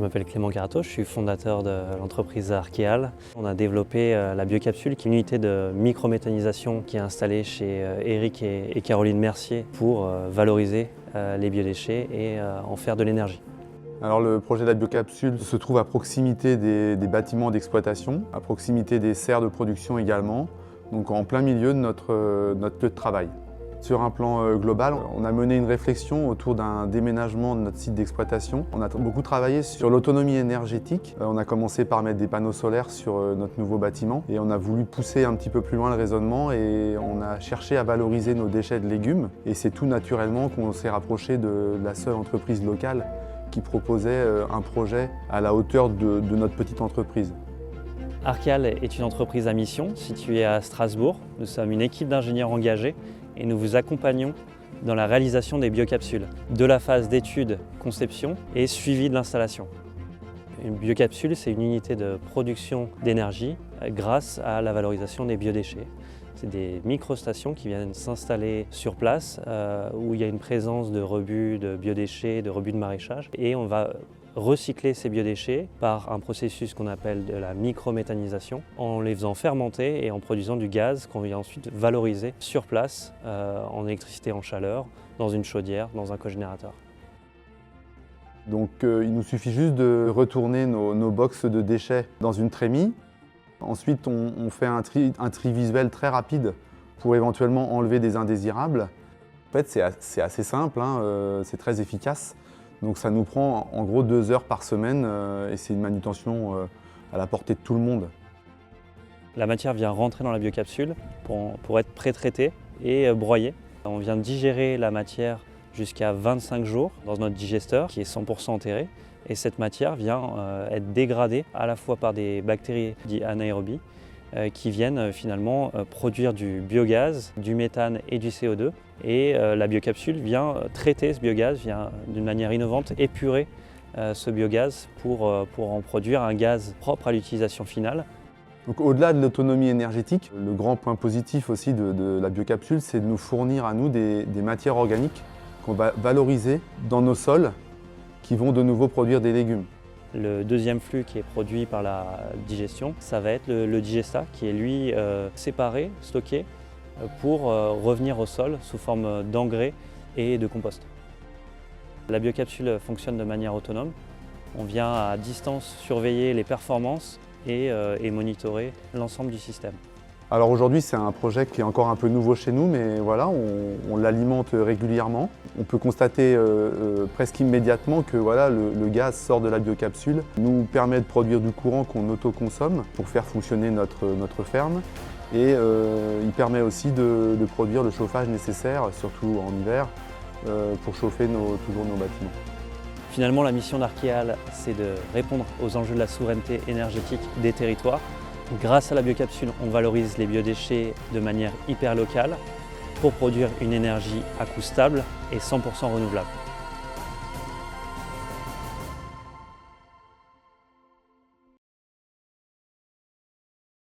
Je m'appelle Clément Carato, je suis fondateur de l'entreprise Arkeal. On a développé la biocapsule, qui est une unité de microméthanisation qui est installée chez Eric et Caroline Mercier pour valoriser les biodéchets et en faire de l'énergie. Alors le projet de la biocapsule se trouve à proximité des bâtiments d'exploitation, à proximité des serres de production également, donc en plein milieu de notre lieu de travail. Sur un plan global, on a mené une réflexion autour d'un déménagement de notre site d'exploitation. On a beaucoup travaillé sur l'autonomie énergétique. On a commencé par mettre des panneaux solaires sur notre nouveau bâtiment et on a voulu pousser un petit peu plus loin le raisonnement et on a cherché à valoriser nos déchets de légumes. Et c'est tout naturellement qu'on s'est rapproché de la seule entreprise locale qui proposait un projet à la hauteur de notre petite entreprise. Arkeal est une entreprise à mission située à Strasbourg. Nous sommes une équipe d'ingénieurs engagés et nous vous accompagnons dans la réalisation des biocapsules, de la phase d'étude, conception et suivi de l'installation. Une biocapsule, c'est une unité de production d'énergie grâce à la valorisation des biodéchets. C'est des microstations qui viennent s'installer sur place où il y a une présence de rebuts de biodéchets, de rebuts de maraîchage et on va recycler ces biodéchets par un processus qu'on appelle de la microméthanisation en les faisant fermenter et en produisant du gaz qu'on vient ensuite valoriser sur place en électricité, en chaleur, dans une chaudière, dans un cogénérateur. Donc il nous suffit juste de retourner nos box de déchets dans une trémie. Ensuite on fait un tri visuel très rapide pour éventuellement enlever des indésirables. En fait c'est assez simple, c'est très efficace. Donc ça nous prend en gros 2 heures par semaine et c'est une manutention à la portée de tout le monde. La matière vient rentrer dans la biocapsule pour être pré-traitée et broyée. On vient digérer la matière jusqu'à 25 jours dans notre digesteur qui est 100% enterré. Et cette matière vient être dégradée à la fois par des bactéries dites anaérobies qui viennent finalement produire du biogaz, du méthane et du CO2. Et la biocapsule vient traiter ce biogaz, vient d'une manière innovante épurer ce biogaz pour en produire un gaz propre à l'utilisation finale. Donc, au-delà de l'autonomie énergétique, le grand point positif aussi de la biocapsule, c'est de nous fournir à nous des matières organiques qu'on va valoriser dans nos sols qui vont de nouveau produire des légumes. Le deuxième flux qui est produit par la digestion, ça va être le digestat qui est lui séparé, stocké pour revenir au sol sous forme d'engrais et de compost. La biocapsule fonctionne de manière autonome. On vient à distance surveiller les performances et monitorer l'ensemble du système. Alors aujourd'hui c'est un projet qui est encore un peu nouveau chez nous, mais voilà, on l'alimente régulièrement. On peut constater presque immédiatement que voilà, le gaz sort de la biocapsule, nous permet de produire du courant qu'on autoconsomme pour faire fonctionner notre ferme. Et il permet aussi de produire le chauffage nécessaire, surtout en hiver, pour chauffer toujours nos bâtiments. Finalement, la mission d'Arkeal, c'est de répondre aux enjeux de la souveraineté énergétique des territoires. Grâce à la biocapsule, on valorise les biodéchets de manière hyper locale pour produire une énergie à coût stable et 100% renouvelable.